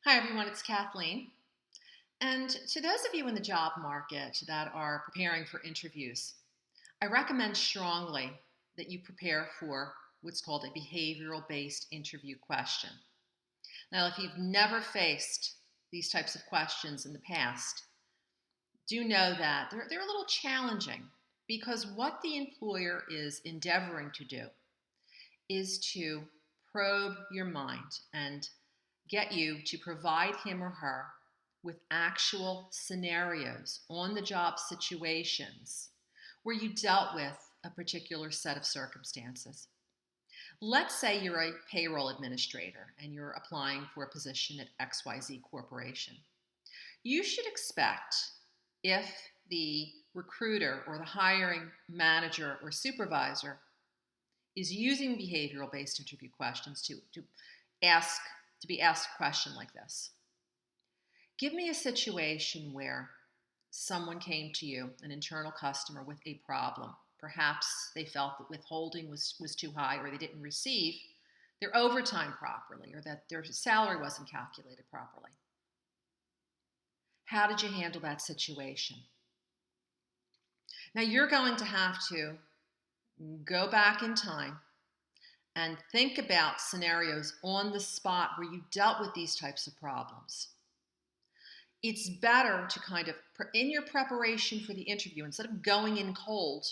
Hi, everyone. It's Kathleen. And to those of you in the job market that are preparing for interviews, I recommend strongly that you prepare for what's called a behavioral based interview question. Now, if you've never faced these types of questions in the past, do know that they're a little challenging because what the employer is endeavoring to do is to probe your mind and get you to provide him or her with actual scenarios on the job situations where you dealt with a particular set of circumstances. Let's say you're a payroll administrator and you're applying for a position at XYZ Corporation. You should expect, if the recruiter or the hiring manager or supervisor is using behavioral based interview questions ask to be asked a question like this. Give me a situation where someone came to you, an internal customer, with a problem. Perhaps they felt that withholding was too high, or they didn't receive their overtime properly, or that their salary wasn't calculated properly. How did you handle that situation? Now you're going to have to go back in time and think about scenarios on the spot where you dealt with these types of problems. It's better to kind of, in your preparation for the interview, instead of going in cold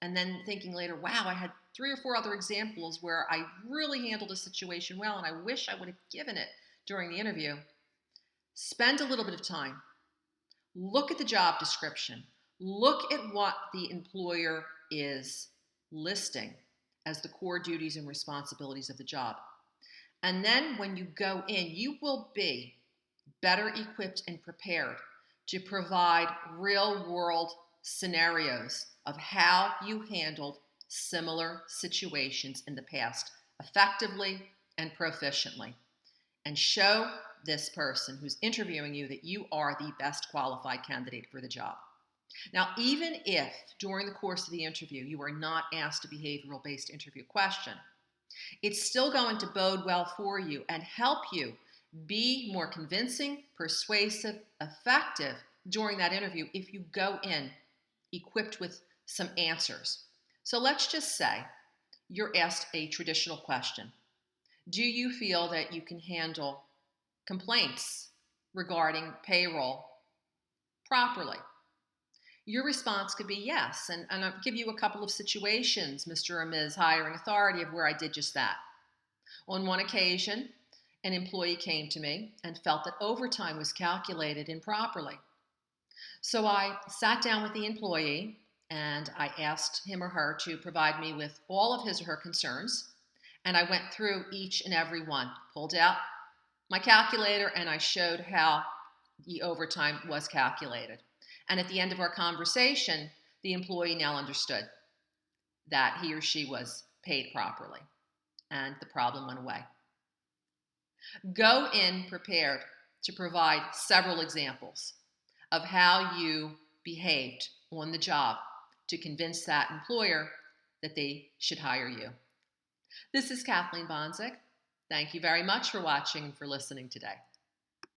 and then thinking later, wow, I had 3 or 4 other examples where I really handled a situation well and I wish I would have given it during the interview. Spend a little bit of time. Look at the job description. Look at what the employer is listing as the core duties and responsibilities of the job. And then when you go in, you will be better equipped and prepared to provide real-world scenarios of how you handled similar situations in the past effectively and proficiently, and show this person who's interviewing you that you are the best qualified candidate for the job. Now, even if during the course of the interview you are not asked a behavioral-based interview question, it's still going to bode well for you and help you be more convincing, persuasive, effective during that interview if you go in equipped with some answers. So let's just say you're asked a traditional question. Do you feel that you can handle complaints regarding payroll properly? Your response could be yes, and I'll give you a couple of situations, Mr. or Ms. Hiring Authority, of where I did just that. On one occasion, an employee came to me and felt that overtime was calculated improperly. So I sat down with the employee and I asked him or her to provide me with all of his or her concerns, and I went through each and every one, pulled out my calculator, and I showed how the overtime was calculated. And at the end of our conversation, the employee now understood that he or she was paid properly, and the problem went away. Go in prepared to provide several examples of how you behaved on the job to convince that employer that they should hire you. This is Kathleen Bonzik. Thank you very much for watching and for listening today.